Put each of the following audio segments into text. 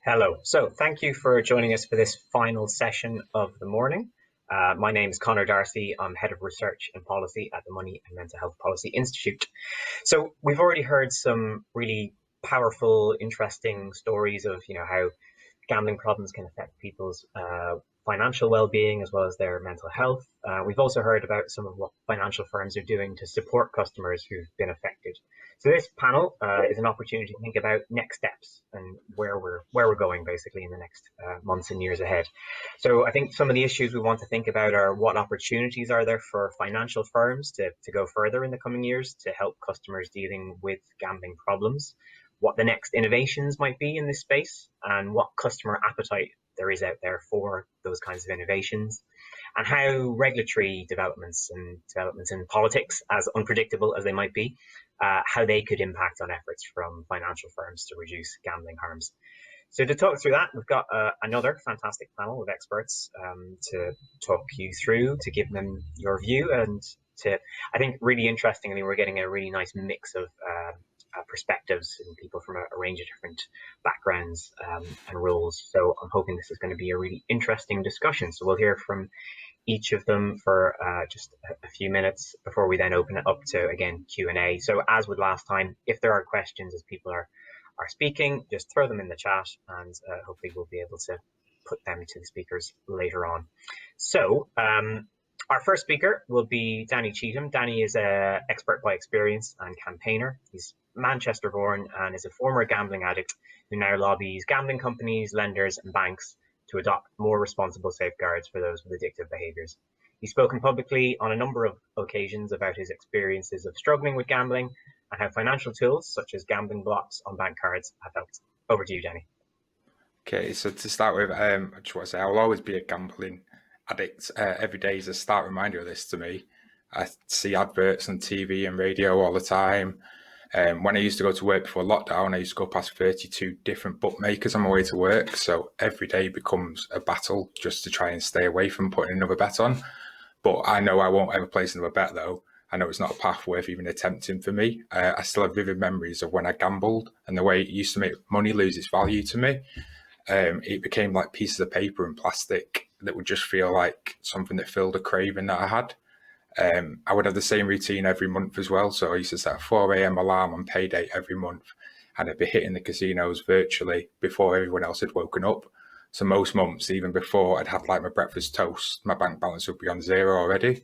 Hello. So thank you for joining us for this final session of the morning. My name is Conor Darcy. I'm Head of Research and Policy at the Money and Mental Health Policy Institute. So we've already heard some really powerful, interesting stories of, how gambling problems can affect people's financial well-being as well as their mental health. We've also heard about some of what financial firms are doing to support customers who've been affected. So this panel is an opportunity to think about next steps and where we're going basically in the next months and years ahead. So I think some of the issues we want to think about are what opportunities are there for financial firms to go further in the coming years to help customers dealing with gambling problems, what the next innovations might be in this space, and what customer appetite there is out there for those kinds of innovations, and how regulatory developments and developments in politics, as unpredictable as they might be, how they could impact on efforts from financial firms to reduce gambling harms. So to talk through that, we've got another fantastic panel of experts to talk you through, to give them your view, and I think really interestingly, we're getting a really nice mix of perspectives and people from a range of different backgrounds and roles. So I'm hoping this is going to be a really interesting discussion. So we'll hear from each of them for just a few minutes before we then open it up to, again, Q&A. So as with last time, if there are questions as people are speaking, just throw them in the chat, and hopefully we'll be able to put them to the speakers later on. So our first speaker will be Danny Cheetham. Danny is an expert by experience and campaigner. He's Manchester born and is a former gambling addict who now lobbies gambling companies, lenders and banks to adopt more responsible safeguards for those with addictive behaviours. He's spoken publicly on a number of occasions about his experiences of struggling with gambling and how financial tools such as gambling blocks on bank cards have helped. Over to you, Danny. Okay, so to start with, I just want to say I will always be a gambling addict. Every day is a stark reminder of this to me. I see adverts on TV and radio all the time. When I used to go to work before lockdown, I used to go past 32 different bookmakers on my way to work. So every day becomes a battle just to try and stay away from putting another bet on. But I know I won't ever place another bet though. I know it's not a path worth even attempting for me. I still have vivid memories of when I gambled and the way it used to make money lose its value to me. It became like pieces of paper and plastic that would just feel like something that filled a craving that I had. I would have the same routine every month as well. So I used to set a 4 a.m. alarm on payday every month, and I'd be hitting the casinos virtually before everyone else had woken up. So most months, even before I'd had like my breakfast toast, my bank balance would be on zero already.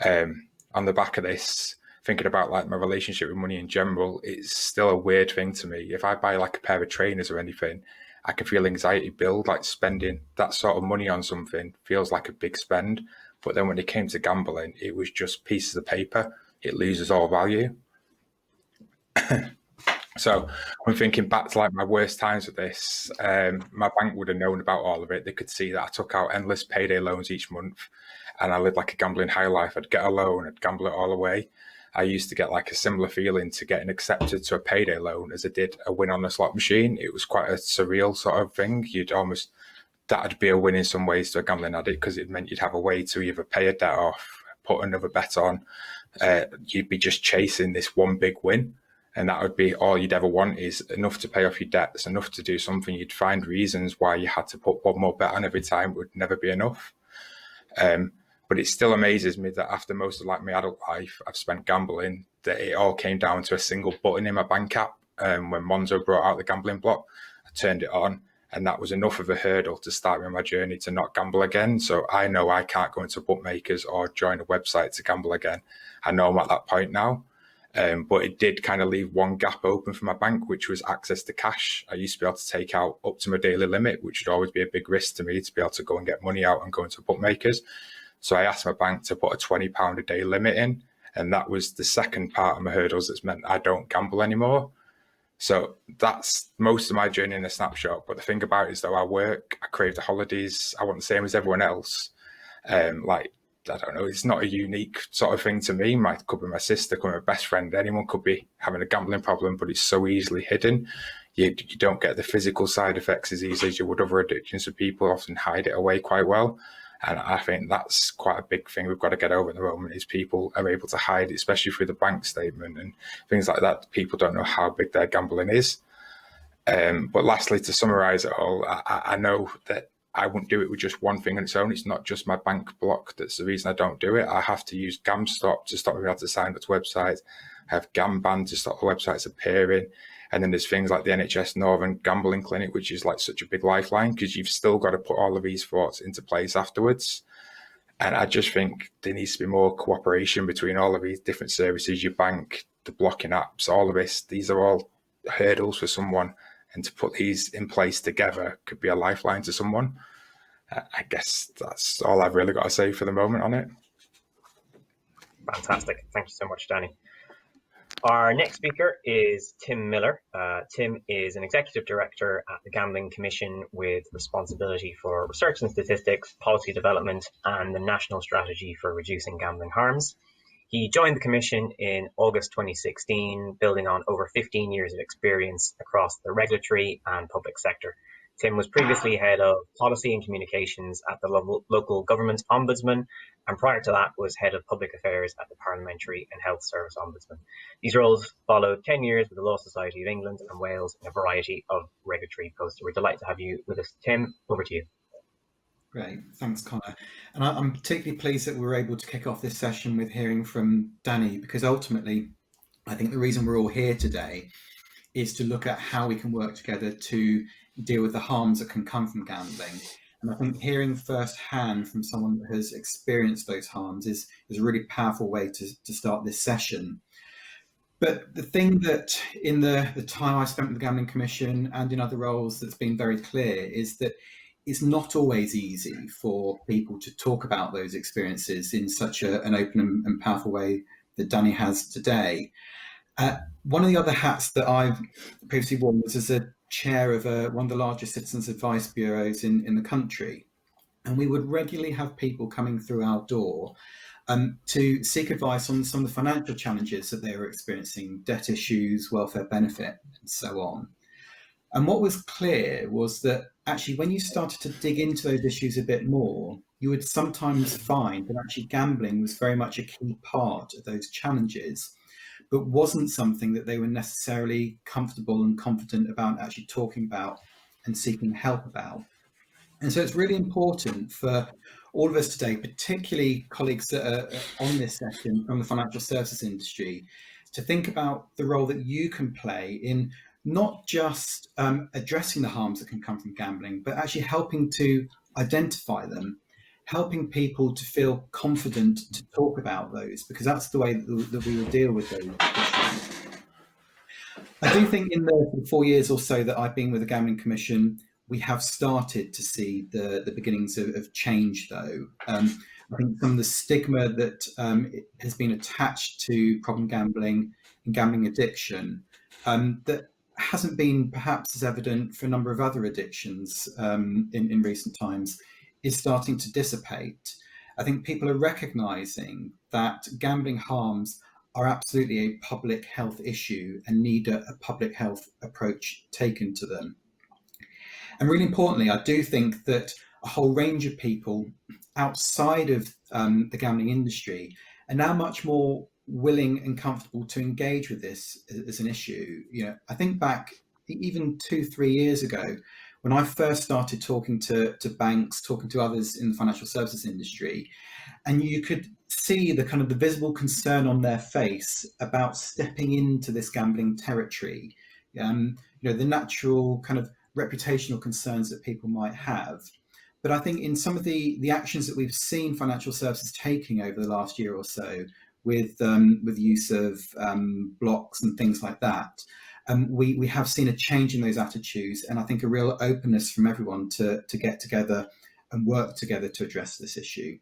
On the back of this, thinking about like my relationship with money in general, it's still a weird thing to me. If I buy like a pair of trainers or anything, I can feel anxiety build, like spending that sort of money on something feels like a big spend. But then when it came to gambling, it was just pieces of paper. It loses all value. So I'm thinking back to like my worst times with this. My bank would have known about all of it. They could see that I took out endless payday loans each month and I lived like a gambling high life. I'd get a loan, I'd gamble it all away. I used to get like a similar feeling to getting accepted to a payday loan as I did a win on a slot machine. It was quite a surreal sort of thing. That'd be a win in some ways to a gambling addict because it meant you'd have a way to either pay a debt off, put another bet on. You'd be just chasing this one big win. And that would be all you'd ever want, is enough to pay off your debts, enough to do something. You'd find reasons why you had to put one more bet on every time. It would never be enough. But it still amazes me that after most of like my adult life, I've spent gambling, that it all came down to a single button in my bank app. When Monzo brought out the gambling block, I turned it on, and that was enough of a hurdle to start me on my journey to not gamble again. So I know I can't go into bookmakers or join a website to gamble again. I know I'm at that point now. But it did kind of leave one gap open for my bank, which was access to cash. I used to be able to take out up to my daily limit, which would always be a big risk to me to be able to go and get money out and go into bookmakers. So I asked my bank to put a £20 a day limit in. And that was the second part of my hurdles that's meant I don't gamble anymore. So that's most of my journey in a snapshot. But the thing about it is, though, I work, I crave the holidays. I want the same as everyone else. I don't know, it's not a unique sort of thing to me. Could be my sister, could be my best friend. Anyone could be having a gambling problem, but it's so easily hidden. You don't get the physical side effects as easily as you would other addictions. So people often hide it away quite well. And I think that's quite a big thing we've got to get over at the moment, is people are able to hide it, especially through the bank statement and things like that. People don't know how big their gambling is. But lastly, to summarise it all, I know that I wouldn't do it with just one thing on its own. It's not just my bank block that's the reason I don't do it. I have to use GamStop to stop me being able to sign up to websites. I have GamBan to stop the websites appearing. And then there's things like the NHS Northern Gambling Clinic, which is like such a big lifeline because you've still got to put all of these thoughts into place afterwards. And I just think there needs to be more cooperation between all of these different services, your bank, the blocking apps, all of this. These are all hurdles for someone. And to put these in place together could be a lifeline to someone. I guess that's all I've really got to say for the moment on it. Fantastic. Thank you so much, Danny. Our next speaker is Tim Miller. Tim is an executive director at the Gambling Commission with responsibility for research and statistics, policy development, and the national strategy for reducing gambling harms. He joined the Commission in August 2016, building on over 15 years of experience across the regulatory and public sector. Tim was previously head of policy and communications at the local government ombudsman, and prior to that was head of public affairs at the Parliamentary and Health Service Ombudsman. These roles followed 10 years with the Law Society of England and Wales in a variety of regulatory posts. We're delighted to have you with us. Tim, over to you. Great, thanks, Connor. And I'm particularly pleased that we were able to kick off this session with hearing from Danny, because ultimately, I think the reason we're all here today is to look at how we can work together to deal with the harms that can come from gambling. And I think hearing firsthand from someone that has experienced those harms is a really powerful way to start this session. But the thing that in the time I spent with the Gambling Commission and in other roles that's been very clear is that it's not always easy for people to talk about those experiences in such an open and powerful way that Danny has today. One of the other hats that I've previously worn was as a chair of one of the largest citizens advice bureaus in the country. And we would regularly have people coming through our door to seek advice on some of the financial challenges that they were experiencing, debt issues, welfare benefit, and so on. And what was clear was that actually when you started to dig into those issues a bit more, you would sometimes find that actually gambling was very much a key part of those challenges, but wasn't something that they were necessarily comfortable and confident about actually talking about and seeking help about. And so it's really important for all of us today, particularly colleagues that are on this session from the financial services industry, to think about the role that you can play in not just addressing the harms that can come from gambling, but actually helping to identify them, helping people to feel confident to talk about those, because that's the way that we will deal with those issues. I do think in the 4 years or so that I've been with the Gambling Commission, we have started to see the beginnings of change, though. I think some of the stigma that has been attached to problem gambling and gambling addiction that hasn't been perhaps as evident for a number of other addictions in recent times is starting to dissipate. I think people are recognising that gambling harms are absolutely a public health issue and need a public health approach taken to them. And really importantly, I do think that a whole range of people outside of the gambling industry are now much more willing and comfortable to engage with this as an issue. You know, I think back even 2-3 years ago, when I first started talking to banks, talking to others in the financial services industry, and you could see the kind of the visible concern on their face about stepping into this gambling territory, you know, the natural kind of reputational concerns that people might have. But I think in some of the actions that we've seen financial services taking over the last year or so, with the use of blocks and things like that, we have seen a change in those attitudes, and I think a real openness from everyone to get together and work together to address this issue.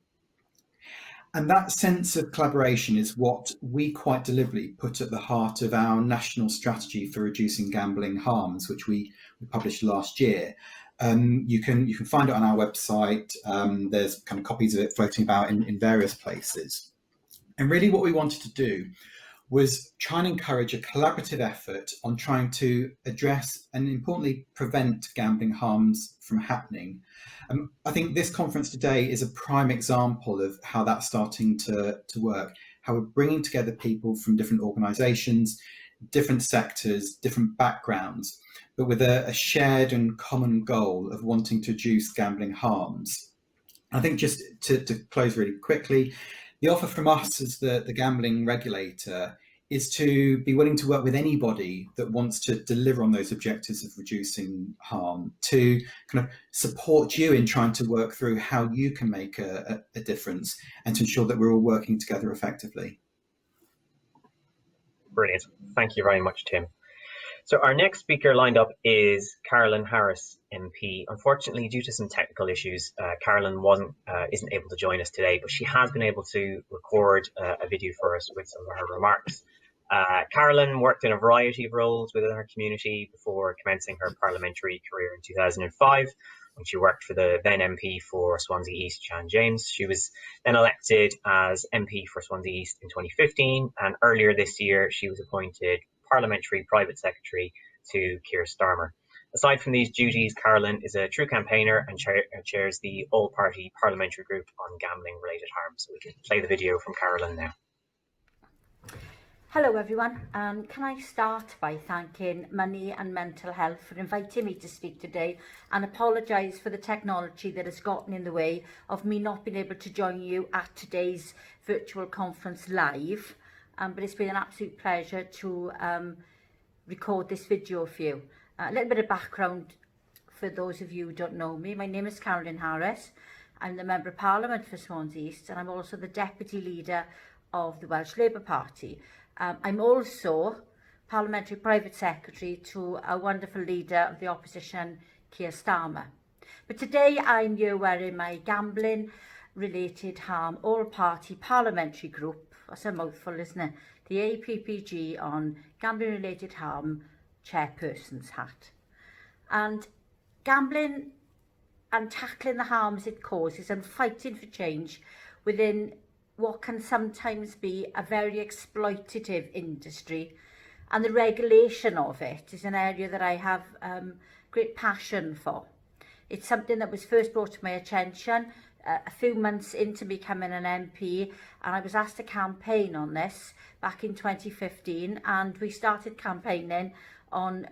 And that sense of collaboration is what we quite deliberately put at the heart of our national strategy for reducing gambling harms, which we published last year. You can find it on our website. There's kind of copies of it floating about in various places. And really what we wanted to do was try and encourage a collaborative effort on trying to address and importantly prevent gambling harms from happening. I think this conference today is a prime example of how that's starting to work, how we're bringing together people from different organisations, different sectors, different backgrounds, but with a shared and common goal of wanting to reduce gambling harms. I think just to close really quickly, the offer from us as the gambling regulator is to be willing to work with anybody that wants to deliver on those objectives of reducing harm, to kind of support you in trying to work through how you can make a difference, and to ensure that we're all working together effectively. Brilliant. Thank you very much, Tim. So our next speaker lined up is Carolyn Harris, MP. Unfortunately, due to some technical issues, Carolyn isn't able to join us today, but she has been able to record a video for us with some of her remarks. Carolyn worked in a variety of roles within her community before commencing her parliamentary career in 2005, when she worked for the then MP for Swansea East, Jan James. She was then elected as MP for Swansea East in 2015, and earlier this year she was appointed Parliamentary Private Secretary to Keir Starmer. Aside from these duties, Carolyn is a true campaigner and chairs the all-party parliamentary group on gambling-related harm. So we can play the video from Carolyn now. Hello everyone, can I start by thanking Money and Mental Health for inviting me to speak today, and apologise for the technology that has gotten in the way of me not being able to join you at today's virtual conference live, but it's been an absolute pleasure to record this video for you. A little bit of background for those of you who don't know me. My name is Carolyn Harris. I'm the Member of Parliament for Swansea East, and I'm also the Deputy Leader of the Welsh Labour Party. I'm also Parliamentary Private Secretary to a wonderful leader of the opposition, Keir Starmer. But today I'm here wearing my gambling-related harm all-party parliamentary group, that's a mouthful, isn't it? The APPG on gambling-related harm chairperson's hat. And gambling and tackling the harms it causes and fighting for change within what can sometimes be a very exploitative industry, and the regulation of it is an area that I have great passion for. It's something that was first brought to my attention a few months into becoming an MP, and I was asked to campaign on this back in 2015, and we started campaigning on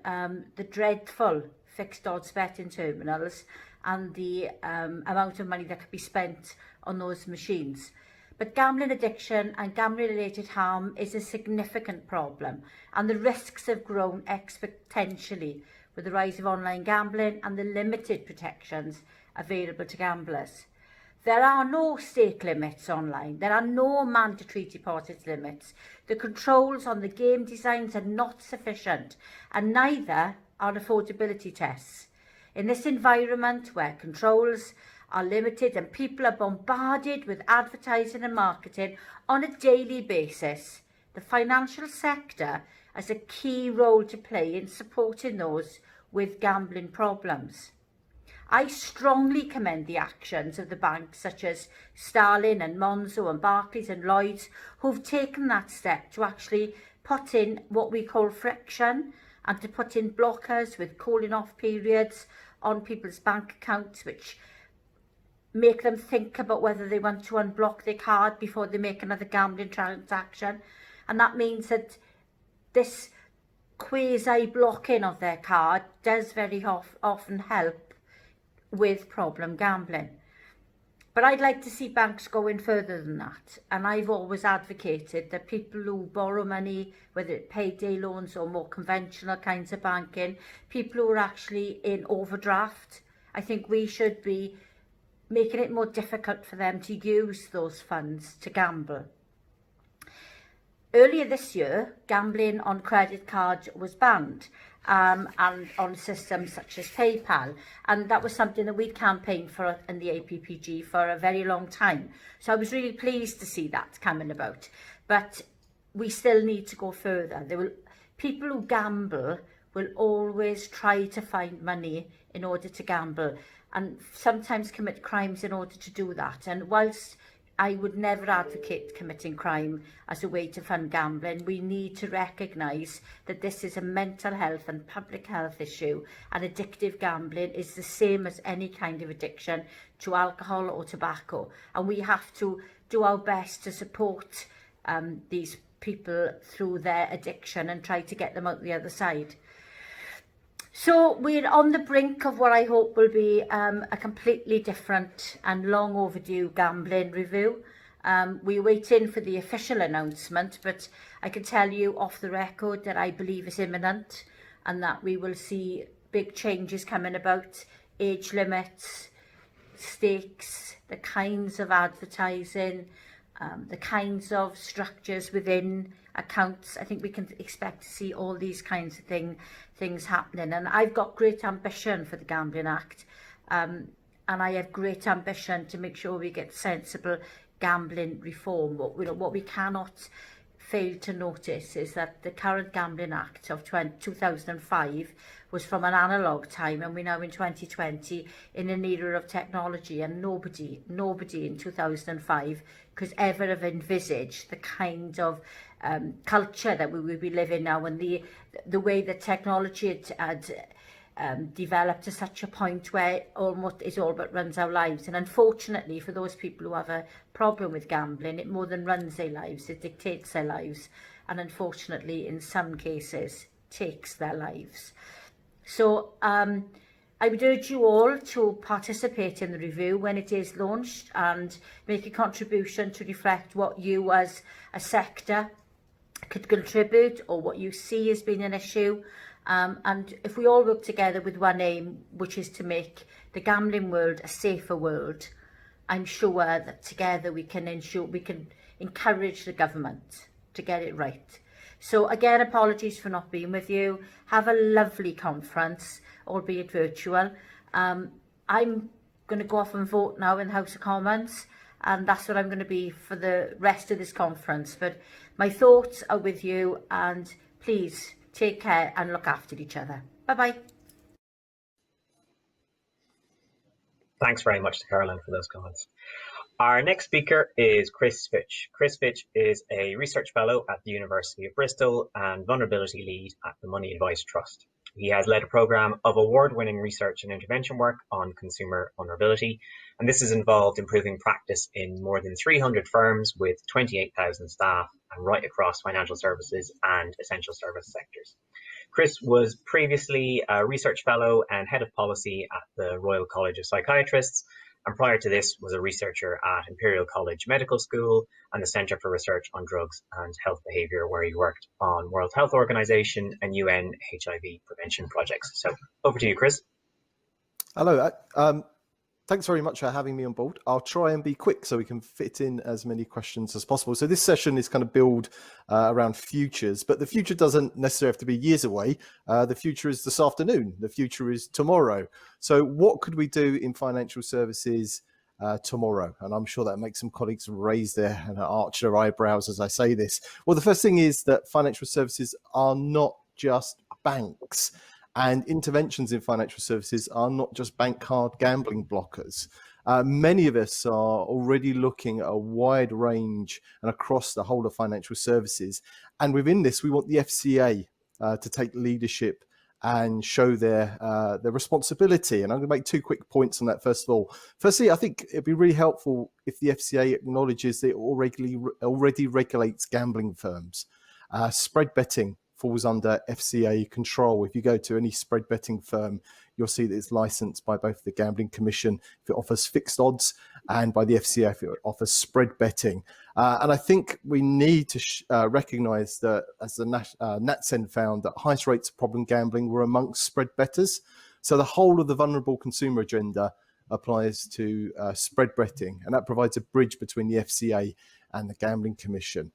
the dreadful fixed odds betting terminals and the amount of money that could be spent on those machines. But gambling addiction and gambling-related harm is a significant problem, and the risks have grown exponentially with the rise of online gambling and the limited protections available to gamblers. There are no stake limits online. There are no mandatory deposit limits. The controls on the game designs are not sufficient, and neither are affordability tests. In this environment where controls are limited and people are bombarded with advertising and marketing on a daily basis, the financial sector has a key role to play in supporting those with gambling problems. I strongly commend the actions of the banks such as Starling and Monzo and Barclays and Lloyds, who've taken that step to actually put in what we call friction and to put in blockers with calling off periods on people's bank accounts, which make them think about whether they want to unblock their card before they make another gambling transaction. And that means that this quasi-blocking of their card does very often help with problem gambling. But I'd like to see banks going further than that. And I've always advocated that people who borrow money, whether it's payday loans or more conventional kinds of banking, people who are actually in overdraft, I think we should be making it more difficult for them to use those funds to gamble. Earlier this year, gambling on credit cards was banned, and on systems such as PayPal, and that was something that we'd campaigned for in the APPG for a very long time. So I was really pleased to see that coming about, but we still need to go further. People who gamble will always try to find money in order to gamble, and sometimes commit crimes in order to do that. And whilst I would never advocate committing crime as a way to fund gambling, we need to recognise that this is a mental health and public health issue, and addictive gambling is the same as any kind of addiction to alcohol or tobacco, and we have to do our best to support these people through their addiction and try to get them out the other side. So we're on the brink of what I hope will be a completely different and long overdue gambling review. We're waiting for the official announcement, but I can tell you off the record that I believe it's imminent and that we will see big changes coming about, age limits, stakes, the kinds of advertising, the kinds of structures within accounts. I think we can expect to see all these kinds of things happening. And I've got great ambition for the Gambling Act, and I have great ambition to make sure we get sensible gambling reform. What we cannot fail to notice is that the current Gambling Act of 2005 was from an analogue time, and we're now in 2020 in an era of technology, and nobody in 2005 could ever have envisaged the kind of culture that we will be living now, and the way that technology had developed to such a point where it all but runs our lives. And unfortunately, for those people who have a problem with gambling, it more than runs their lives, it dictates their lives, and unfortunately in some cases takes their lives. So I would urge you all to participate in the review when it is launched and make a contribution to reflect what you as a sector could contribute, or what you see as being an issue. And if we all work together with one aim, which is to make the gambling world a safer world, I'm sure that together we can encourage the government to get it right. So again, apologies for not being with you. Have a lovely conference, albeit virtual. I'm going to go off and vote now in the House of Commons, and that's what I'm going to be for the rest of this conference. But my thoughts are with you, and please take care and look after each other. Bye-bye. Thanks very much to Caroline for those comments. Our next speaker is Chris Fitch. Chris Fitch is a research fellow at the University of Bristol and vulnerability lead at the Money Advice Trust. He has led a programme of award-winning research and intervention work on consumer vulnerability, and this has involved improving practice in more than 300 firms with 28,000 staff and right across financial services and essential service sectors. Chris was previously a research fellow and head of policy at the Royal College of Psychiatrists, and prior to this was a researcher at Imperial College Medical School and the Centre for Research on Drugs and Health Behaviour, where he worked on World Health Organization and UN HIV prevention projects. So over to you, Chris. Hello. Thanks very much for having me on board. I'll try and be quick so we can fit in as many questions as possible. So this session is kind of build around futures, but the future doesn't necessarily have to be years away. The future is this afternoon. The future is tomorrow. So what could we do in financial services tomorrow? And I'm sure that makes some colleagues raise their and arch their eyebrows as I say this. Well, the first thing is that financial services are not just banks. And interventions in financial services are not just bank card gambling blockers. Many of us are already looking at a wide range and across the whole of financial services. And within this, we want the FCA to take leadership and show their responsibility. And I'm going to make 2 quick points on that, first of all. Firstly, I think it'd be really helpful if the FCA acknowledges that it already regulates gambling firms. Spread betting falls under FCA control. If you go to any spread betting firm, you'll see that it's licensed by both the Gambling Commission if it offers fixed odds and by the FCA if it offers spread betting. And I think we need to recognise that, as the NatCen found, that highest rates of problem gambling were amongst spread bettors. So the whole of the vulnerable consumer agenda applies to spread betting, and that provides a bridge between the FCA and the Gambling Commission.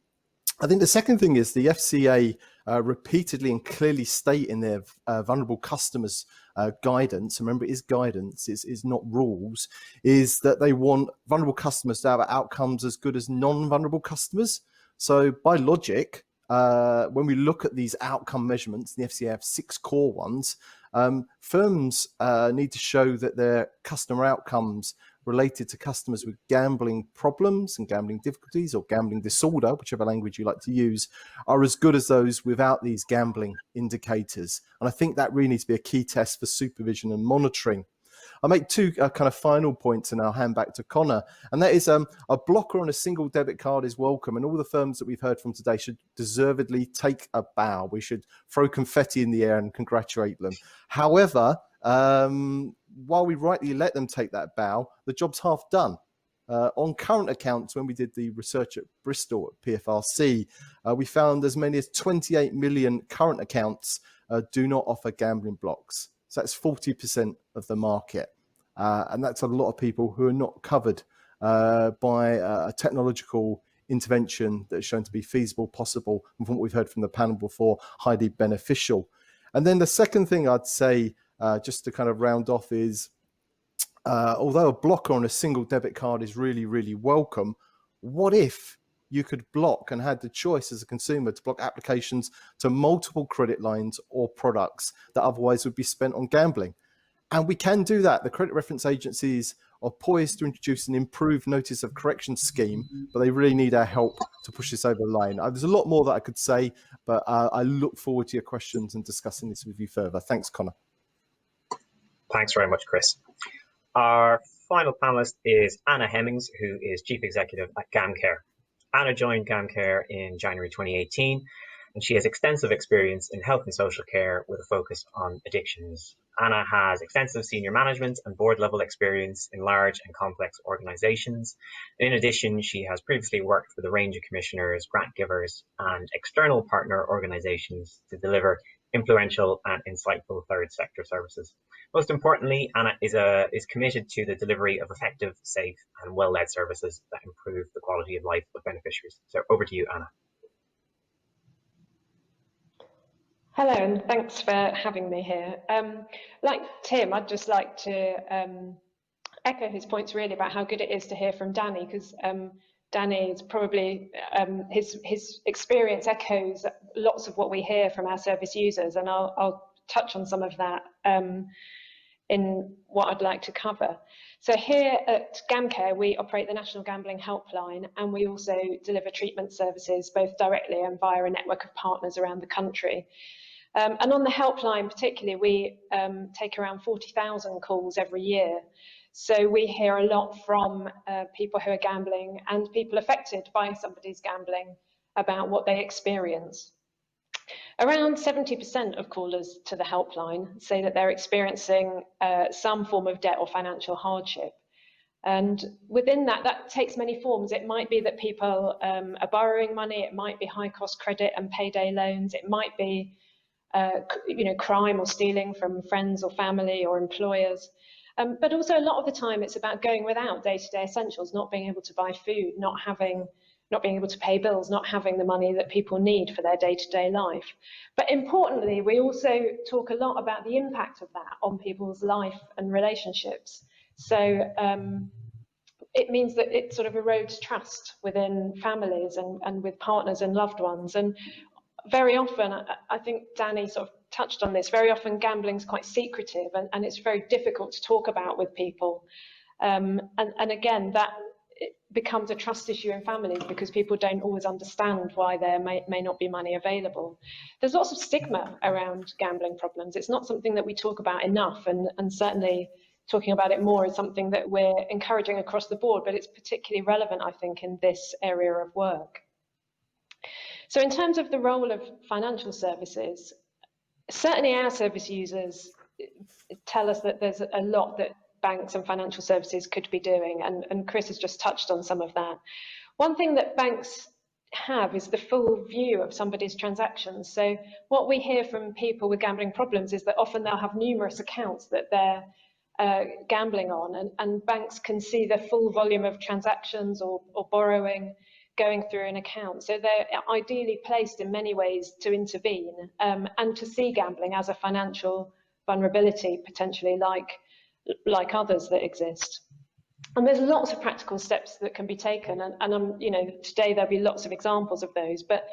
I think the second thing is the FCA repeatedly and clearly state in their vulnerable customers guidance, remember it is guidance, is not rules, is that they want vulnerable customers to have outcomes as good as non-vulnerable customers. So by logic, when we look at these outcome measurements, the FCA have 6 core ones, firms need to show that their customer outcomes related to customers with gambling problems and gambling difficulties or gambling disorder, whichever language you like to use, are as good as those without these gambling indicators. And I think that really needs to be a key test for supervision and monitoring. I'll make two kind of final points and I'll hand back to Connor. And that is a blocker on a single debit card is welcome. And all the firms that we've heard from today should deservedly take a bow. We should throw confetti in the air and congratulate them. However, while we rightly let them take that bow, the job's half done. On current accounts, when we did the research at Bristol at PFRC, we found as many as 28 million current accounts do not offer gambling blocks. So that's 40% of the market. And that's a lot of people who are not covered by a technological intervention that is shown to be feasible, possible, and from what we've heard from the panel before, highly beneficial. And then the second thing I'd say, just to kind of round off, is although a blocker on a single debit card is really, really welcome, what if you could block and had the choice as a consumer to block applications to multiple credit lines or products that otherwise would be spent on gambling? And we can do that. The credit reference agencies are poised to introduce an improved notice of correction scheme, but they really need our help to push this over the line. There's a lot more that I could say, but I look forward to your questions and discussing this with you further. Thanks, Connor. Thanks very much, Chris. Our final panelist is Anna Hemmings, who is Chief Executive at GamCare. Anna joined GamCare in January 2018, and she has extensive experience in health and social care with a focus on addictions. Anna has extensive senior management and board level experience in large and complex organizations. In addition, she has previously worked with a range of commissioners, grant givers, and external partner organizations to deliver influential and insightful third sector services. Most importantly, Anna is committed to the delivery of effective, safe, and well-led services that improve the quality of life of beneficiaries. So over to you, Anna. Hello, and thanks for having me here. Like Tim, I'd just like to echo his points really about how good it is to hear from Danny, because Danny is probably, his experience echoes lots of what we hear from our service users, and I'll touch on some of that in what I'd like to cover. So here at GamCare, we operate the National Gambling Helpline, and we also deliver treatment services both directly and via a network of partners around the country. And on the helpline particularly, we take around 40,000 calls every year. So we hear a lot from people who are gambling and people affected by somebody's gambling about what they experience. Around 70% of callers to the helpline say that they're experiencing some form of debt or financial hardship. And within that, that takes many forms. It might be that people are borrowing money, it might be high cost credit and payday loans, it might be crime or stealing from friends or family or employers. But also a lot of the time it's about going without day-to-day essentials, not being able to buy food, not being able to pay bills, not having the money that people need for their day-to-day life. But importantly, we also talk a lot about the impact of that on people's life and relationships. So it means that it sort of erodes trust within families and with partners and loved ones. And very often, I think Danny sort of touched on this, very often gambling is quite secretive and it's very difficult to talk about with people. And again, that it becomes a trust issue in families because people don't always understand why there may not be money available. There's lots of stigma around gambling problems. It's not something that we talk about enough, and certainly talking about it more is something that we're encouraging across the board, but it's particularly relevant, I think, in this area of work. So in terms of the role of financial services, certainly our service users tell us that there's a lot that banks and financial services could be doing, and Chris has just touched on some of that. One thing that banks have is the full view of somebody's transactions. So what we hear from people with gambling problems is that often they'll have numerous accounts that they're gambling on, and banks can see the full volume of transactions or borrowing going through an account. So they're ideally placed in many ways to intervene and to see gambling as a financial vulnerability, potentially like others that exist. And there's lots of practical steps that can be taken, and today there'll be lots of examples of those. But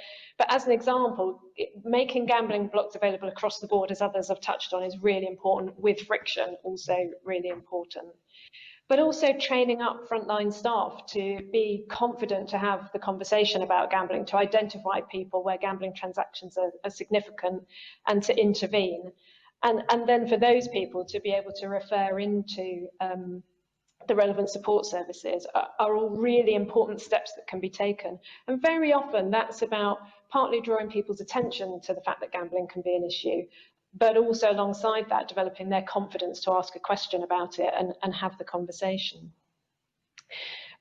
as an example, making gambling blocks available across the board, as others have touched on, is really important, with friction also really important. But also training up frontline staff to be confident to have the conversation about gambling, to identify people where gambling transactions are significant and to intervene. And then for those people to be able to refer into the relevant support services are all really important steps that can be taken. And very often that's about partly drawing people's attention to the fact that gambling can be an issue, but also alongside that, developing their confidence to ask a question about it and have the conversation.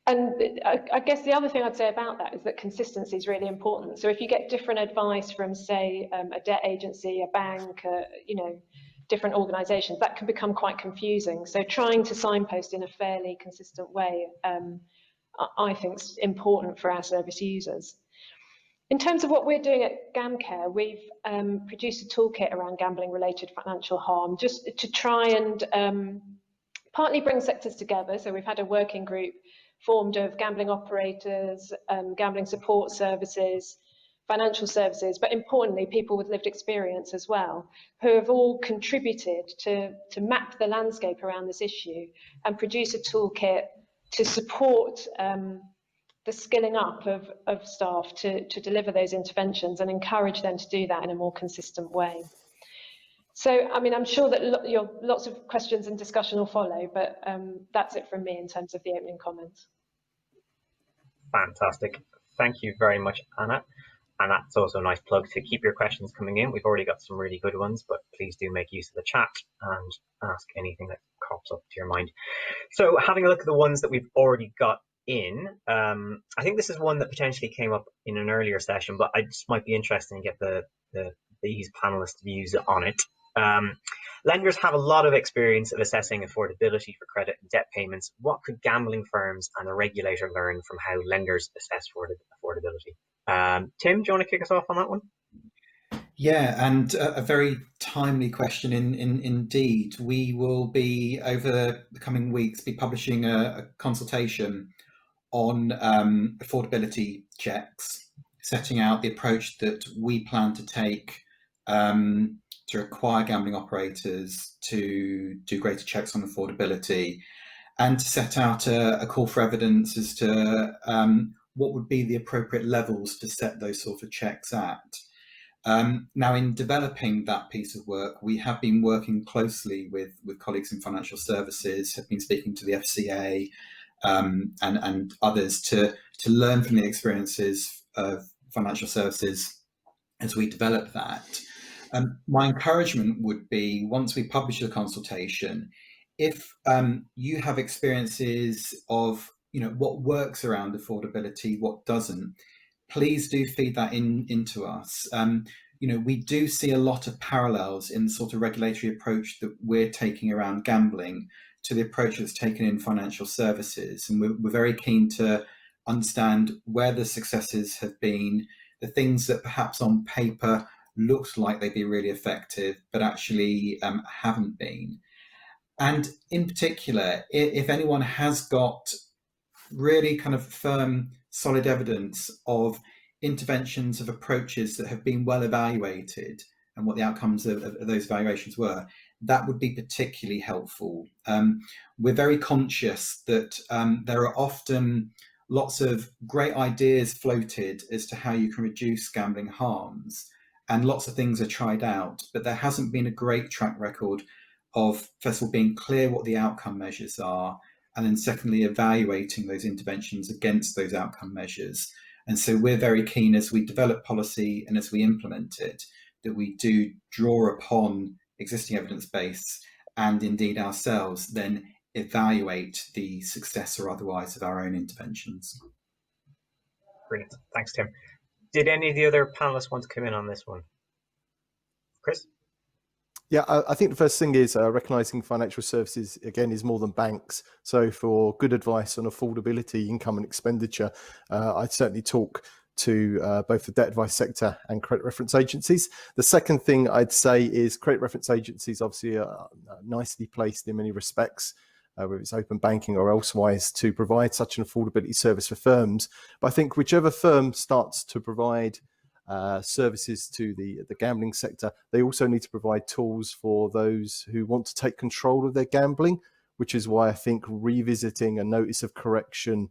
And I guess the other thing I'd say about that is that consistency is really important. So if you get different advice from, say, a debt agency, a bank, you know, different organisations, that can become quite confusing. So trying to signpost in a fairly consistent way, I think is important for our service users. In terms of what we're doing at GamCare, we've produced a toolkit around gambling-related financial harm, just to try and partly bring sectors together. So we've had a working group formed of gambling operators, gambling support services, financial services, but importantly, people with lived experience as well, who have all contributed to map the landscape around this issue and produce a toolkit to support the skilling up of staff to deliver those interventions and encourage them to do that in a more consistent way. So, I mean, I'm sure that lots of questions and discussion will follow, but that's it from me in terms of the opening comments. Fantastic. Thank you very much, Anna. And that's also a nice plug to keep your questions coming in. We've already got some really good ones, but please do make use of the chat and ask anything that crops up to your mind. So having a look at the ones that we've already got in, I think this is one that potentially came up in an earlier session, but I just might be interested in get these panelists' views on it. Lenders have a lot of experience of assessing affordability for credit and debt payments. What could gambling firms and the regulator learn from how lenders assess affordability? Tim, do you want to kick us off on that one? Yeah, and a very timely question indeed. We will be, over the coming weeks, be publishing a consultation on affordability checks, setting out the approach that we plan to take to require gambling operators to do greater checks on affordability, and to set out a call for evidence as to what would be the appropriate levels to set those sort of checks at. Now, in developing that piece of work, we have been working closely with colleagues in financial services, have been speaking to the FCA and others to learn from the experiences of financial services as we develop that. My encouragement would be, once we publish the consultation, if you have experiences of what works around affordability, what doesn't, please do feed that into us. We do see a lot of parallels in the sort of regulatory approach that we're taking around gambling to the approach that's taken in financial services. And we're very keen to understand where the successes have been, the things that perhaps on paper looked like they'd be really effective, but actually haven't been. And in particular, if anyone has got really kind of firm, solid evidence of interventions, of approaches that have been well evaluated and what the outcomes of those evaluations were, that would be particularly helpful. We're very conscious that there are often lots of great ideas floated as to how you can reduce gambling harms, and lots of things are tried out, but there hasn't been a great track record of, first of all, being clear what the outcome measures are, and then secondly, evaluating those interventions against those outcome measures. And so we're very keen, as we develop policy and as we implement it, that we do draw upon existing evidence base and indeed ourselves then evaluate the success or otherwise of our own interventions. Brilliant. Thanks, Tim. Did any of the other panelists want to come in on this one? Chris? Yeah, I think the first thing is recognising financial services, again, is more than banks. So for good advice on affordability, income and expenditure, I'd certainly talk to both the debt advice sector and credit reference agencies. The second thing I'd say is credit reference agencies obviously are nicely placed in many respects, whether it's open banking or elsewise, to provide such an affordability service for firms. But I think whichever firm starts to provide services to the gambling sector, they also need to provide tools for those who want to take control of their gambling, which is why I think revisiting a notice of correction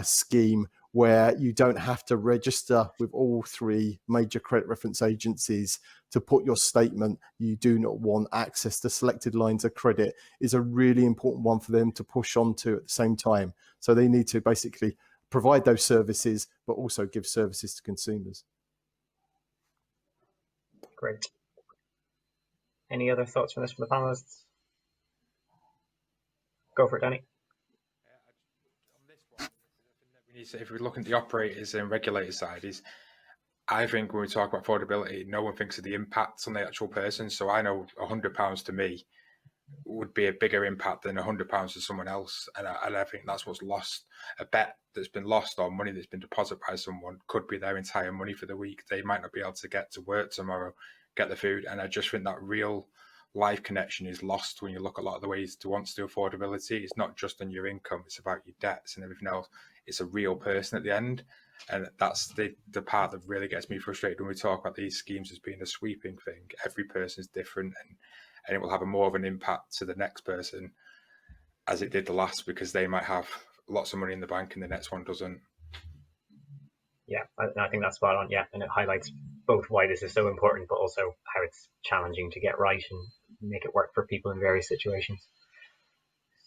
scheme where you don't have to register with all 3 major credit reference agencies to put your statement you do not want access to selected lines of credit is a really important one for them to push onto at the same time. So they need to basically provide those services, but also give services to consumers. Great. Any other thoughts from the panelists? Go for it, Danny. On this one, if we look at the operators and regulator side, I think when we talk about affordability, no one thinks of the impact on the actual person. So I know £100 to me would be a bigger impact than £100 to someone else, and I think that's what's lost. A bet that's been lost or money that's been deposited by someone could be their entire money for the week. They might not be able to get to work tomorrow, get the food, and I just think that real life connection is lost when you look at a lot of the ways to want to do affordability. It's not just on your income, it's about your debts and everything else. It's a real person at the end, and that's the part that really gets me frustrated when we talk about these schemes as being a sweeping thing. Every person is different, and it will have a more of an impact to the next person as it did the last, because they might have lots of money in the bank and the next one doesn't. Yeah, I think that's spot on. Yeah, and it highlights both why this is so important, but also how it's challenging to get right and make it work for people in various situations.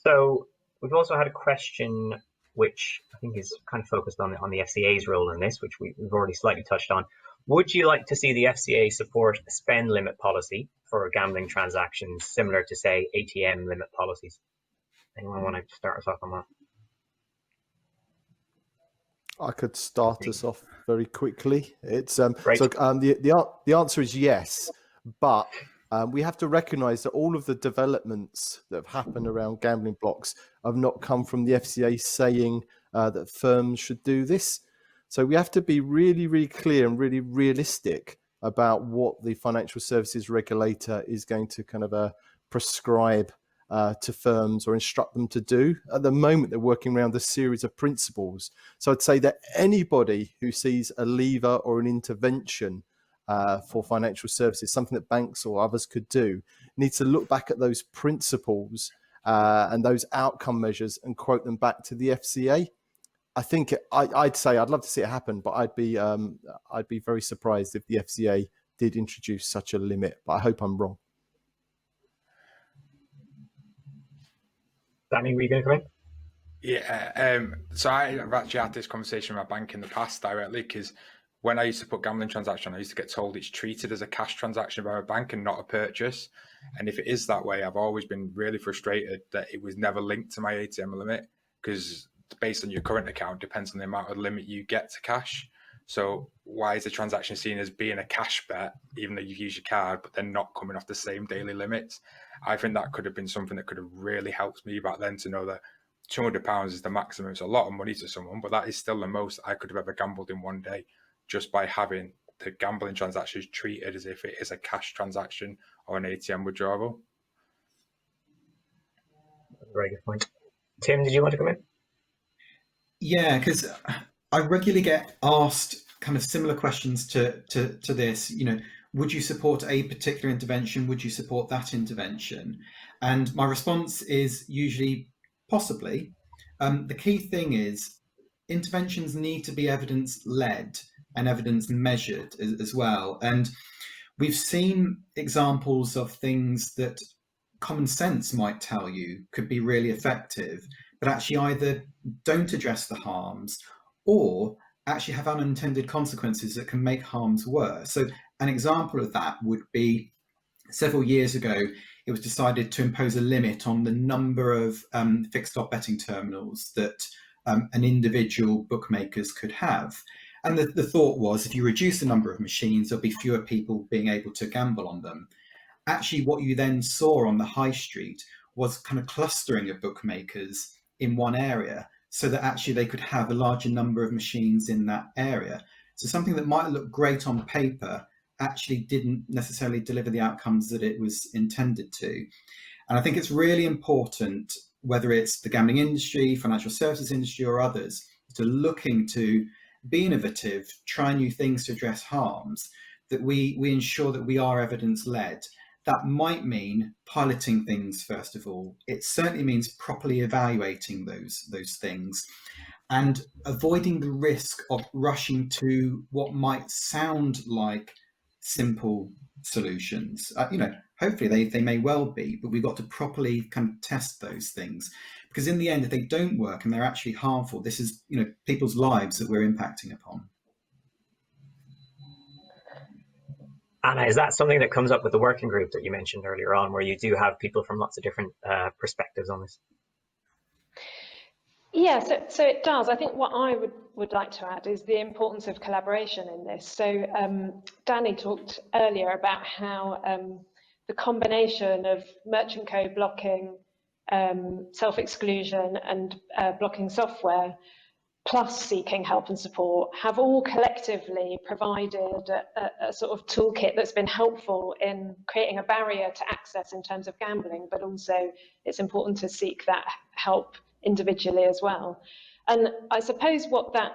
So we've also had a question which I think is kind of focused on the FCA's role in this, which we've already slightly touched on. Would you like to see the FCA support a spend limit policy for gambling transactions similar to, say, ATM limit policies? Anyone want to start us off on that? I could start us off very quickly. It's Great. so the answer is yes, but we have to recognise that all of the developments that have happened around gambling blocks have not come from the FCA saying that firms should do this. So we have to be really, really clear and really realistic about what the financial services regulator is going to kind of prescribe to firms or instruct them to do. At the moment, they're working around a series of principles. So I'd say that anybody who sees a lever or an intervention for financial services, something that banks or others could do, needs to look back at those principles and those outcome measures and quote them back to the FCA. I think I'd say I'd love to see it happen, but I'd be very surprised if the FCA did introduce such a limit. But I hope I'm wrong. Danny, were you going to come in? Yeah, so I've actually had this conversation with my bank in the past directly, because when I used to put gambling transaction, I used to get told it's treated as a cash transaction by a bank and not a purchase. And if it is that way, I've always been really frustrated that it was never linked to my ATM limit, because based on your current account depends on the amount of limit you get to cash. So why is the transaction seen as being a cash bet, even though you use your card, but then not coming off the same daily limits? I think that could have been something that could have really helped me back then to know that £200 is the maximum. It's a lot of money to someone, but that is still the most I could have ever gambled in one day, just by having the gambling transactions treated as if it is a cash transaction or an ATM withdrawal. Very good point. Tim, did you want to come in? Yeah, because I regularly get asked kind of similar questions to this. You know, would you support a particular intervention? Would you support that intervention? And my response is usually possibly. The key thing is interventions need to be evidence-led and evidence-measured as well. And we've seen examples of things that common sense might tell you could be really effective, but actually either don't address the harms or actually have unintended consequences that can make harms worse. So an example of that would be several years ago, it was decided to impose a limit on the number of fixed odd betting terminals that an individual bookmakers could have. And the thought was, if you reduce the number of machines, there'll be fewer people being able to gamble on them. Actually, what you then saw on the high street was kind of clustering of bookmakers in one area, so that actually they could have a larger number of machines in that area. So something that might look great on paper actually didn't necessarily deliver the outcomes that it was intended to. And I think it's really important, whether it's the gambling industry, financial services industry, or others, to looking to be innovative, try new things to address harms, that we ensure that we are evidence-led. That might mean piloting things, first of all. It certainly means properly evaluating those things. and avoiding the risk of rushing to what might sound like simple solutions. Hopefully they may well be, but we've got to properly kind of test those things, because in the end, if they don't work and they're actually harmful, this is people's lives that we're impacting upon. Anna, is that something that comes up with the working group that you mentioned earlier on, where you do have people from lots of different perspectives on this? Yeah, so it does. I think what I would like to add is the importance of collaboration in this. So Danny talked earlier about how the combination of merchant code blocking, self-exclusion and blocking software, plus seeking help and support, have all collectively provided a sort of toolkit that's been helpful in creating a barrier to access in terms of gambling, but also it's important to seek that help individually as well. And I suppose what that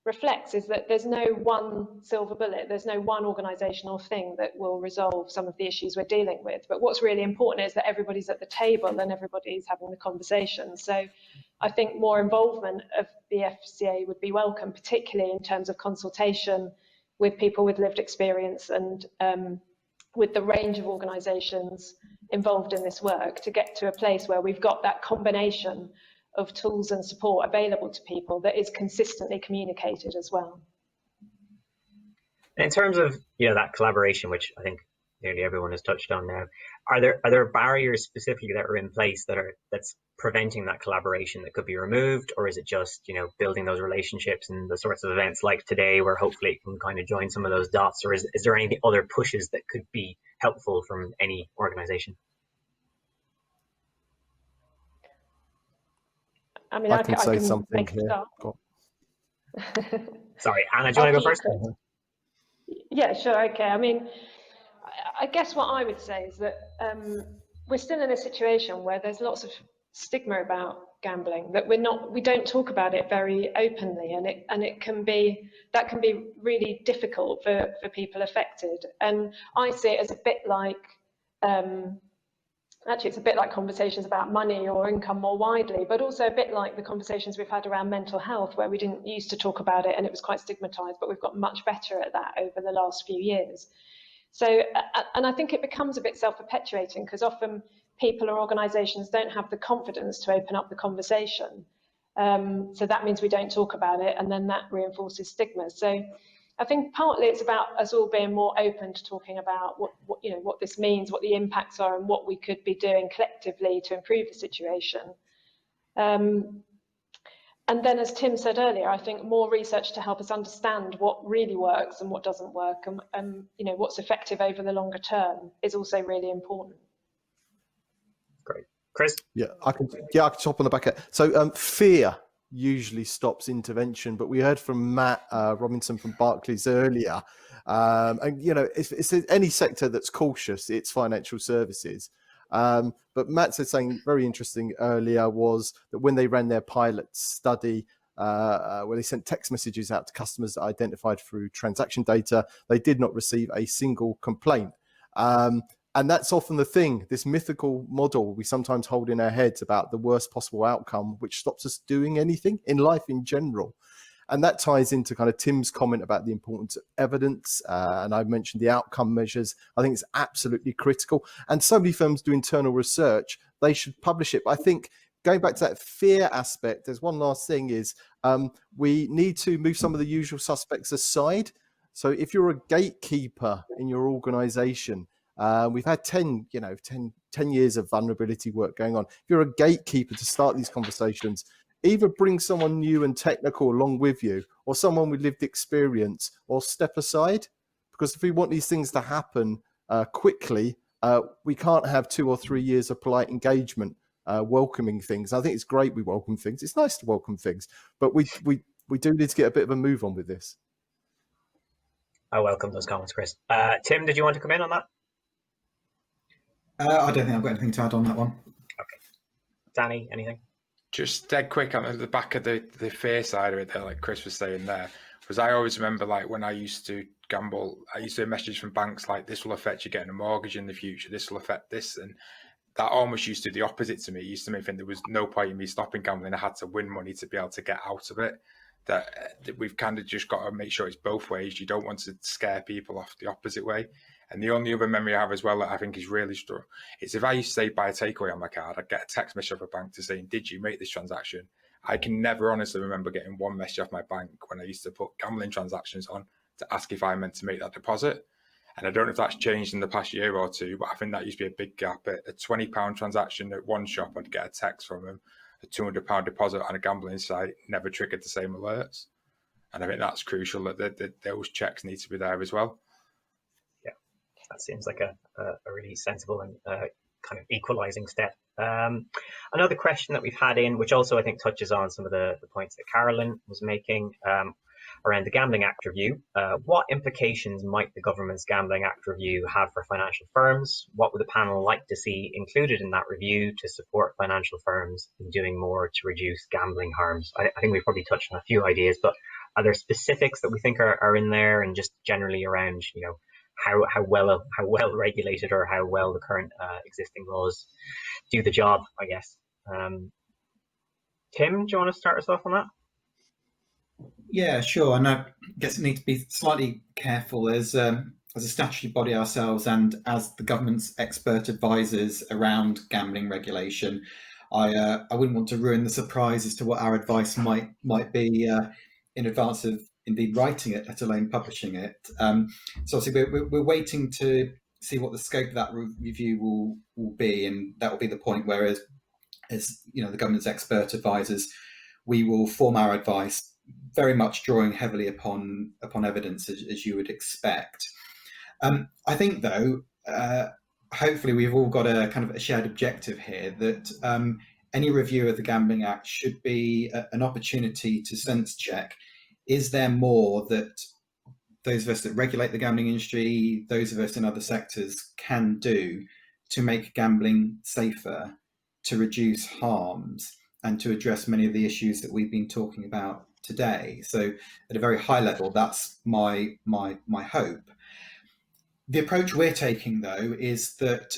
reflects is that there's no one silver bullet, there's no one organisational thing that will resolve some of the issues we're dealing with. But what's really important is that everybody's at the table and everybody's having the conversation. So I think more involvement of the FCA would be welcome, particularly in terms of consultation with people with lived experience and with the range of organisations involved in this work, to get to a place where we've got that combination of tools and support available to people that is consistently communicated as well. In terms of that collaboration, which I think nearly everyone has touched on now, are there barriers specifically that are in place that's preventing that collaboration that could be removed, or is it just building those relationships and the sorts of events like today where hopefully it can kind of join some of those dots, or is there any other pushes that could be helpful from any organisation? I mean, I can say something here. Sorry, Anna, do you want to go first? Yeah, sure. Okay. I mean, I guess what I would say is that we're still in a situation where there's lots of stigma about gambling, that we don't talk about it very openly, and it can be really difficult for people affected. And I see it as a bit like actually, it's a bit like conversations about money or income more widely, but also a bit like the conversations we've had around mental health, where we didn't used to talk about it and it was quite stigmatized, but we've got much better at that over the last few years. So, and I think it becomes a bit self-perpetuating, because often people or organisations don't have the confidence to open up the conversation. So that means we don't talk about it, and then that reinforces stigma. So I think partly it's about us all being more open to talking about what this means, what the impacts are, and what we could be doing collectively to improve the situation. And then, as Tim said earlier, I think more research to help us understand what really works and what doesn't work, and what's effective over the longer term is also really important. Great, Chris. Yeah, I can top on the back end. So fear usually stops intervention, but we heard from Matt Robinson from Barclays earlier, and it's any sector that's cautious, it's financial services. But Matt said something very interesting earlier, was that when they ran their pilot study, where they sent text messages out to customers that identified through transaction data, they did not receive a single complaint. And that's often the thing, this mythical model we sometimes hold in our heads about the worst possible outcome, which stops us doing anything in life in general. And that ties into kind of Tim's comment about the importance of evidence. And I've mentioned the outcome measures. I think it's absolutely critical. And so many firms do internal research. They should publish it. But I think going back to that fear aspect, there's one last thing is we need to move some of the usual suspects aside. So if you're a gatekeeper in your organization, we've had 10 years of vulnerability work going on. If you're a gatekeeper to start these conversations, either bring someone new and technical along with you, or someone with lived experience, or step aside. Because if we want these things to happen quickly, we can't have 2 or 3 years of polite engagement welcoming things. I think it's great we welcome things. It's nice to welcome things, but we do need to get a bit of a move on with this. I welcome those comments, Chris. Tim, did you want to come in on that? I don't think I've got anything to add on that one. Okay. Danny, anything? Just dead quick on the back of the fear side of it there, like Chris was saying there, because I always remember, like, when I used to gamble, I used to get messages from banks like, this will affect you getting a mortgage in the future, this will affect this, and that almost used to do the opposite to me. It used to make me think there was no point in me stopping gambling. I had to win money to be able to get out of it. That we've kind of just got to make sure it's both ways. You don't want to scare people off the opposite way. And the only other memory I have as well that I think is really strong is if I used to say buy a takeaway on my card, I'd get a text message off a bank to saying, did you make this transaction? I can never honestly remember getting one message off my bank when I used to put gambling transactions on to ask if I meant to make that deposit. And I don't know if that's changed in the past year or two, but I think that used to be a big gap. A £20 transaction at one shop, I'd get a text from them. A £200 deposit on a gambling site never triggered the same alerts. And I think that's crucial that those checks need to be there as well. Yeah, that seems like a really sensible and kind of equalising step. Another question that we've had in, which also I think touches on some of the points that Carolyn was making, around the Gambling Act review. What implications might the government's Gambling Act review have for financial firms? What would the panel like to see included in that review to support financial firms in doing more to reduce gambling harms? I think we've probably touched on a few ideas, but are there specifics that we think are in there, and just generally around, you know, how well regulated or how well the current existing laws do the job, I guess. Tim, do you want to start us off on that? Yeah, sure. And I guess we need to be slightly careful as a statutory body ourselves, and as the government's expert advisors around gambling regulation. I wouldn't want to ruin the surprise as to what our advice might be in advance of indeed writing it, let alone publishing it. So obviously we're waiting to see what the scope of that review will be, and that will be the point where, as you know, the government's expert advisors, we will form our advice very much drawing heavily upon evidence, as you would expect. I think, though, hopefully we've all got a kind of a shared objective here that any review of the Gambling Act should be an opportunity to sense check. Is there more that those of us that regulate the gambling industry, those of us in other sectors, can do to make gambling safer, to reduce harms, and to address many of the issues that we've been talking about today? So at a very high level, that's my hope. The approach we're taking, though, is that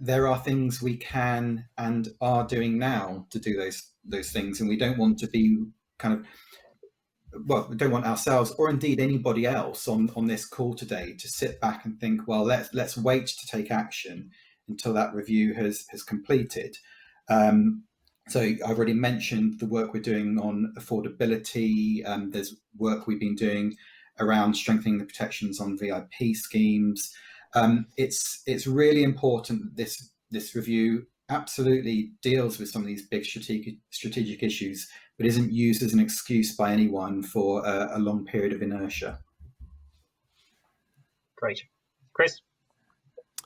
there are things we can and are doing now to do those things, and we don't want to be we don't want ourselves, or indeed anybody else on this call today, to sit back and think, well, let's wait to take action until that review has completed. So I've already mentioned the work we're doing on affordability. There's work we've been doing around strengthening the protections on VIP schemes. It's really important that this review absolutely deals with some of these big strategic issues, but isn't used as an excuse by anyone for a long period of inertia. Great. Chris?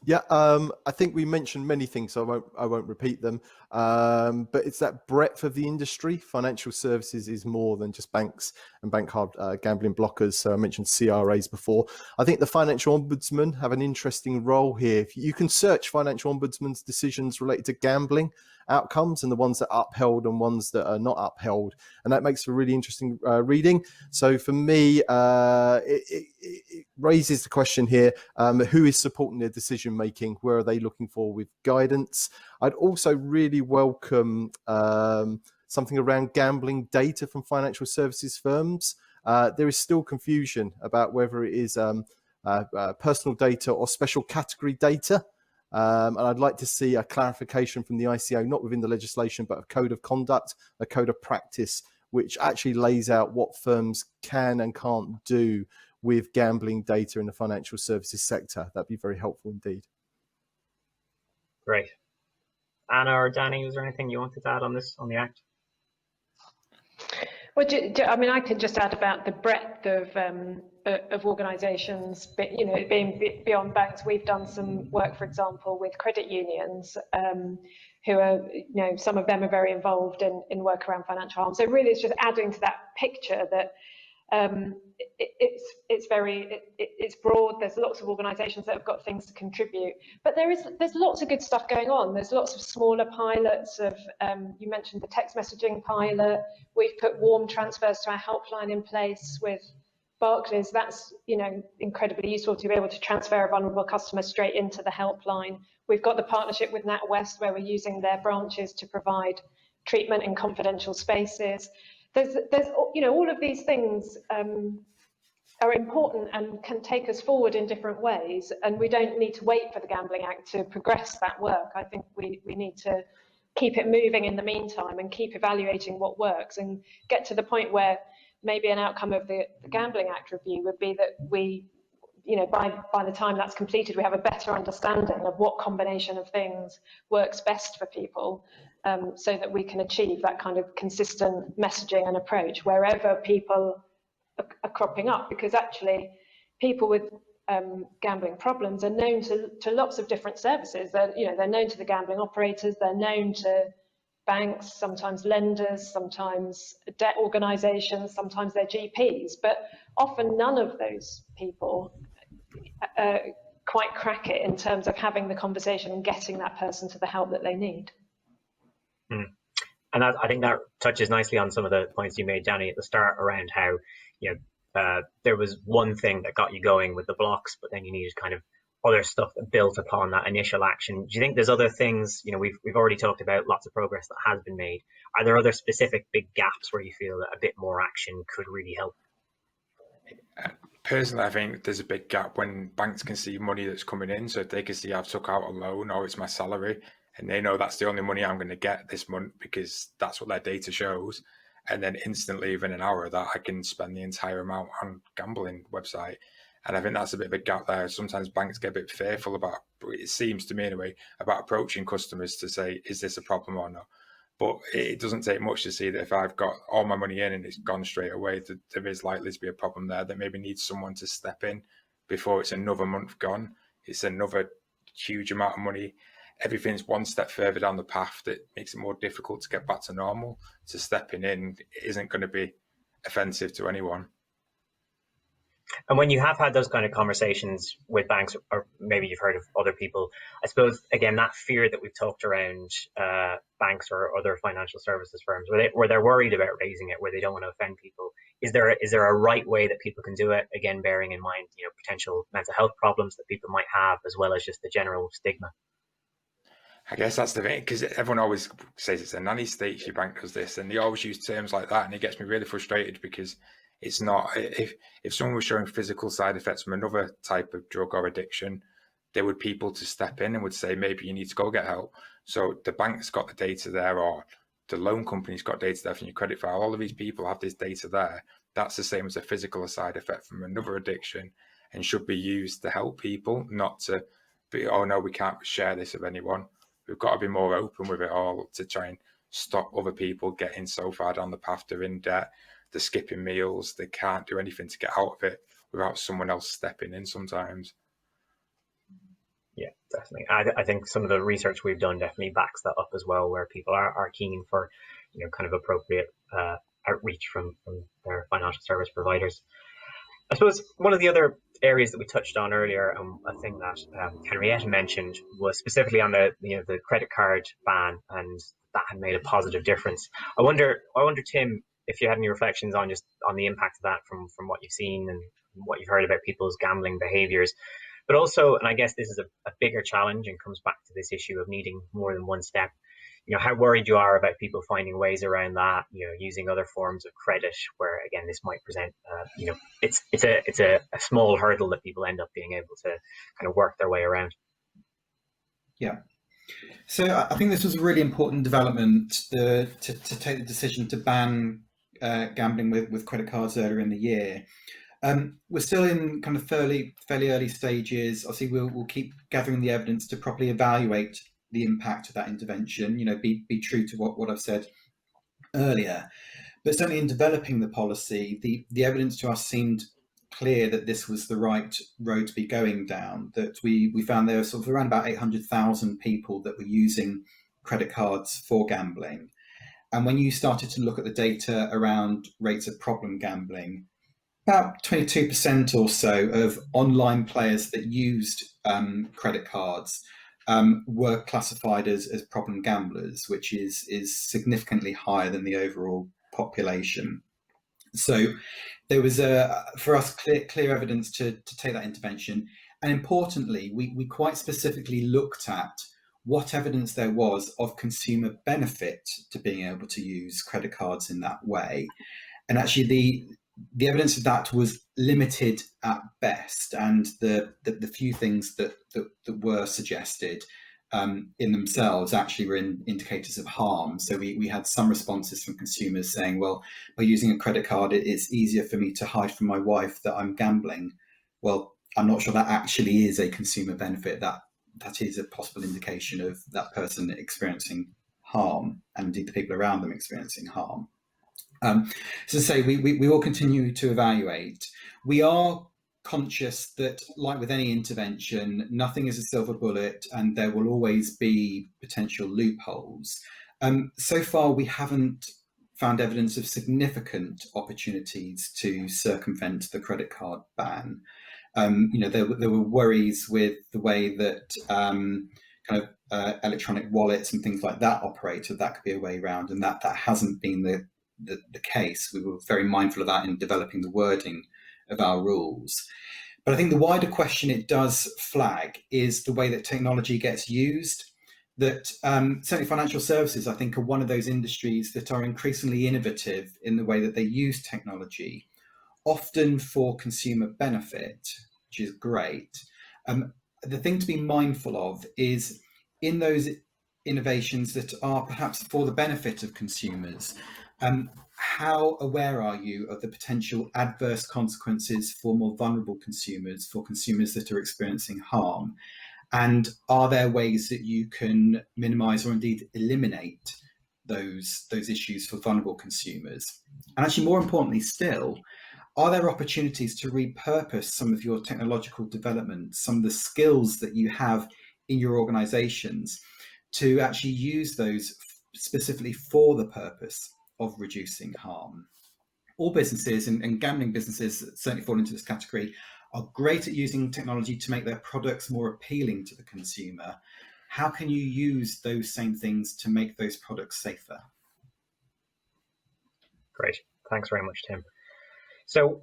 Yeah, I think we mentioned many things, so I won't repeat them. But it's that breadth of the industry. Financial services is more than just banks and bank card gambling blockers. So I mentioned CRAs before. I think the financial ombudsman have an interesting role here. You can search financial ombudsman's decisions related to gambling outcomes, and the ones that are upheld and ones that are not upheld, and that makes for really interesting reading. So for me, it raises the question here, who is supporting their decision making? Where are they looking for with guidance? I'd also really welcome something around gambling data from financial services firms. There is still confusion about whether it is personal data or special category data. And I'd like to see a clarification from the ICO, not within the legislation, but a code of conduct, a code of practice, which actually lays out what firms can and can't do with gambling data in the financial services sector. That'd be very helpful indeed. Great. Anna or Danny, was there anything you wanted to add on this, on the Act? Well, I mean, I could just add about the breadth of organisations, but being beyond banks. We've done some work, for example, with credit unions, who are, some of them are very involved in work around financial harm. So really, it's just adding to that picture that it's broad. There's lots of organisations that have got things to contribute, but there's lots of good stuff going on. There's lots of smaller pilots of, you mentioned the text messaging pilot. We've put warm transfers to our helpline in place with Barclays, that's incredibly useful to be able to transfer a vulnerable customer straight into the helpline. We've got the partnership with NatWest where we're using their branches to provide treatment in confidential spaces. There's all of these things are important and can take us forward in different ways, and we don't need to wait for the Gambling Act to progress that work. I think we need to keep it moving in the meantime and keep evaluating what works and get to the point where maybe an outcome of the Gambling Act review would be that we, by the time that's completed, we have a better understanding of what combination of things works best for people, so that we can achieve that kind of consistent messaging and approach wherever people are cropping up, because actually people with gambling problems are known to lots of different services. They're known to the gambling operators, they're known to banks, sometimes lenders, sometimes debt organisations, sometimes they're GPs, but often none of those people quite crack it in terms of having the conversation and getting that person to the help that they need. And I think that touches nicely on some of the points you made, Danny, at the start around how there was one thing that got you going with the blocks, but then you needed kind of other stuff that built upon that initial action. Do you think there's other things? We've already talked about lots of progress that has been made. Are there other specific big gaps where you feel that a bit more action could really help? Personally, I think there's a big gap when banks can see money that's coming in. So if they can see I've took out a loan or it's my salary, and they know that's the only money I'm going to get this month because that's what their data shows, and then instantly within an hour that I can spend the entire amount on gambling website. And I think that's a bit of a gap there. Sometimes banks get a bit fearful about, it seems to me anyway, about approaching customers to say, is this a problem or not? But it doesn't take much to see that if I've got all my money in and it's gone straight away, that there is likely to be a problem there that maybe needs someone to step in before it's another month gone. It's another huge amount of money. Everything's one step further down the path that makes it more difficult to get back to normal. So stepping in isn't going to be offensive to anyone. And when you have had those kind of conversations with banks, or maybe you've heard of other people, I suppose, again, that fear that we've talked around banks or other financial services firms, where they're worried about raising it, where they don't want to offend people. Is there a right way that people can do it? Again, bearing in mind, potential mental health problems that people might have, as well as just the general stigma. I guess that's the thing, because everyone always says it's a nanny state, your bank does this, and they always use terms like that, and it gets me really frustrated because it's not. If someone was showing physical side effects from another type of drug or addiction, there would people to step in and would say, maybe you need to go get help. So the bank's got the data there, or the loan company's got data there from your credit file. All of these people have this data there. That's the same as a physical side effect from another addiction, and should be used to help people, not to be, oh no, we can't share this with anyone. We've got to be more open with it all to try and stop other people getting so far down the path they're in debt, they're skipping meals, they can't do anything to get out of it without someone else stepping in sometimes. Yeah, definitely. I think some of the research we've done definitely backs that up as well, where people are keen for, kind of appropriate outreach from their financial service providers. I suppose one of the other areas that we touched on earlier, and a thing that Henrietta mentioned, was specifically on the credit card ban, and that had made a positive difference. I wonder, Tim, if you had any reflections on the impact of that from what you've seen and what you've heard about people's gambling behaviours. But also, and I guess this is a bigger challenge and comes back to this issue of needing more than one step. How worried you are about people finding ways around that, using other forms of credit, where again this might present, it's a small hurdle that people end up being able to kind of work their way around. Yeah. So I think this was a really important development to take the decision to ban gambling with credit cards earlier in the year. We're still in kind of fairly early stages. Obviously, we'll keep gathering the evidence to properly evaluate the impact of that intervention. Be true to what I've said earlier. But certainly in developing the policy, the evidence to us seemed clear that this was the right road to be going down. That we found there were sort of around about 800,000 people that were using credit cards for gambling. And when you started to look at the data around rates of problem gambling, about 22% or so of online players that used credit cards were classified as problem gamblers, which is significantly higher than the overall population. So there was for us clear evidence to take that intervention. And importantly, we quite specifically looked at what evidence there was of consumer benefit to being able to use credit cards in that way. And actually the evidence of that was limited at best. And the few things that were suggested in themselves actually were indicators of harm. So we had some responses from consumers saying, well, by using a credit card, it's easier for me to hide from my wife that I'm gambling. Well, I'm not sure that actually is a consumer benefit. That is a possible indication of that person experiencing harm, and indeed the people around them experiencing harm. So to say, we will continue to evaluate. We are conscious that, like with any intervention, nothing is a silver bullet and there will always be potential loopholes. So far, we haven't found evidence of significant opportunities to circumvent the credit card ban. There were worries with the way that electronic wallets and things like that operated. That could be a way around, and that hasn't been the case. We were very mindful of that in developing the wording of our rules. But I think the wider question it does flag is the way that technology gets used. That certainly financial services, I think, are one of those industries that are increasingly innovative in the way that they use technology, often for consumer benefit, which is great. The thing to be mindful of is in those innovations that are perhaps for the benefit of consumers, how aware are you of the potential adverse consequences for more vulnerable consumers, for consumers that are experiencing harm? And are there ways that you can minimize or indeed eliminate those issues for vulnerable consumers? And actually, more importantly still, are there opportunities to repurpose some of your technological development, some of the skills that you have in your organizations, to actually use those specifically for the purpose of reducing harm? All businesses, and gambling businesses certainly fall into this category, are great at using technology to make their products more appealing to the consumer. How can you use those same things to make those products safer? Great. Thanks very much, Tim. So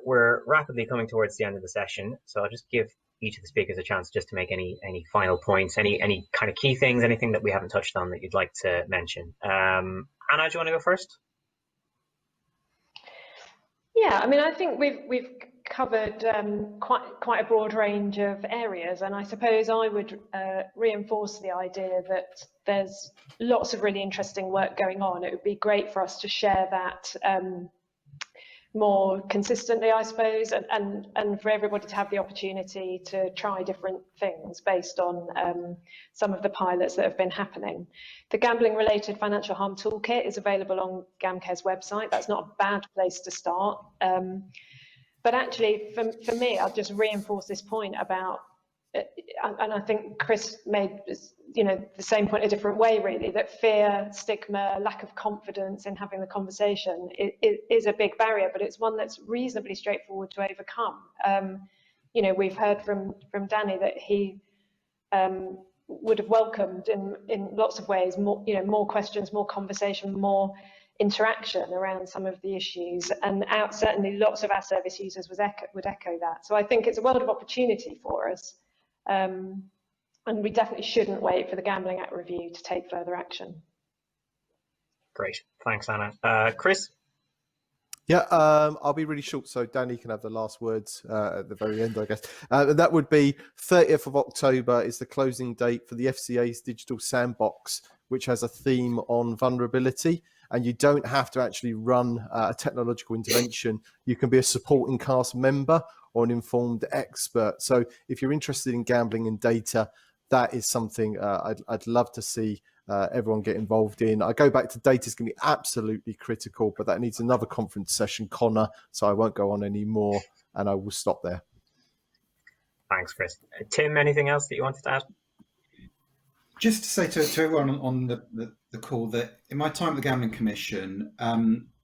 we're rapidly coming towards the end of the session. So I'll just give each of the speakers a chance just to make any final points, any kind of key things, anything that we haven't touched on that you'd like to mention. Anna, do you want to go first? Yeah, I mean, I think we've covered quite a broad range of areas, and I suppose I would reinforce the idea that there's lots of really interesting work going on. It would be great for us to share that more consistently, I suppose, and for everybody to have the opportunity to try different things based on some of the pilots that have been happening. The Gambling Related Financial Harm Toolkit is available on GamCare's website. That's not a bad place to start. But actually, for me, I'll just reinforce this point about, and I think Chris made the same point a different way, really, that fear, stigma, lack of confidence in having the conversation is a big barrier, but it's one that's reasonably straightforward to overcome. We've heard from Danny that he would have welcomed in lots of ways more questions, more conversation, more interaction around some of the issues, and certainly lots of our service users would echo that. So I think it's a world of opportunity for us. And we definitely shouldn't wait for the Gambling Act review to take further action. Great, thanks, Anna. Chris? Yeah, I'll be really short, so Danny can have the last words at the very end, I guess. That would be 30th of October is the closing date for the FCA's Digital Sandbox, which has a theme on vulnerability. And you don't have to actually run a technological intervention. You can be a supporting cast member or an informed expert. So if you're interested in gambling and data, that is something I'd love to see everyone get involved in. I go back to data is going to be absolutely critical, but that needs another conference session, Connor, so I won't go on any more, and I will stop there. Thanks, Chris. Tim, anything else that you wanted to add? Just to say to everyone on the call that in my time at the Gambling Commission,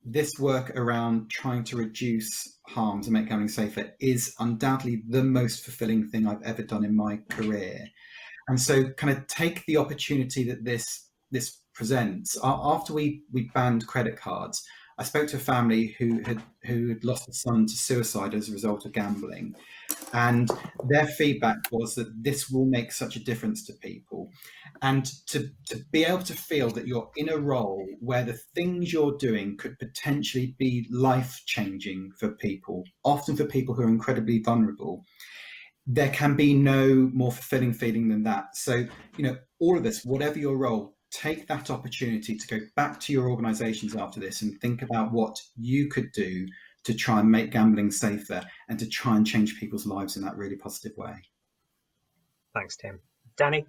this work around trying to reduce harms and make gambling safer is undoubtedly the most fulfilling thing I've ever done in my career. And so kind of take the opportunity that this presents. After we banned credit cards, I spoke to a family who had lost a son to suicide as a result of gambling, and their feedback was that this will make such a difference to people. And to be able to feel that you're in a role where the things you're doing could potentially be life-changing for people, often for people who are incredibly vulnerable, there can be no more fulfilling feeling than that. So, all of this, whatever your role, take that opportunity to go back to your organizations after this and think about what you could do to try and make gambling safer and to try and change people's lives in that really positive way. Thanks, Tim. Danny?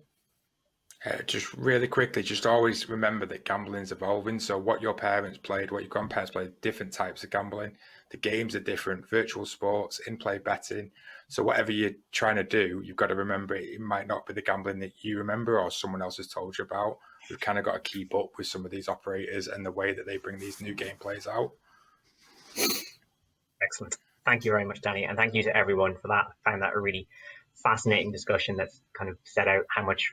Just really quickly, just always remember that gambling is evolving. So what your parents played, what your grandparents played, different types of gambling. The games are different, virtual sports, in-play betting. So whatever you're trying to do, you've got to remember it might not be the gambling that you remember or someone else has told you about. We've kind of got to keep up with some of these operators and the way that they bring these new gameplays out. Excellent. Thank you very much, Danny. And thank you to everyone for that. I found that a really fascinating discussion that's kind of set out how much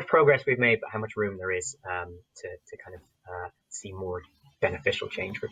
progress we've made, but how much room there is to kind of see more beneficial change for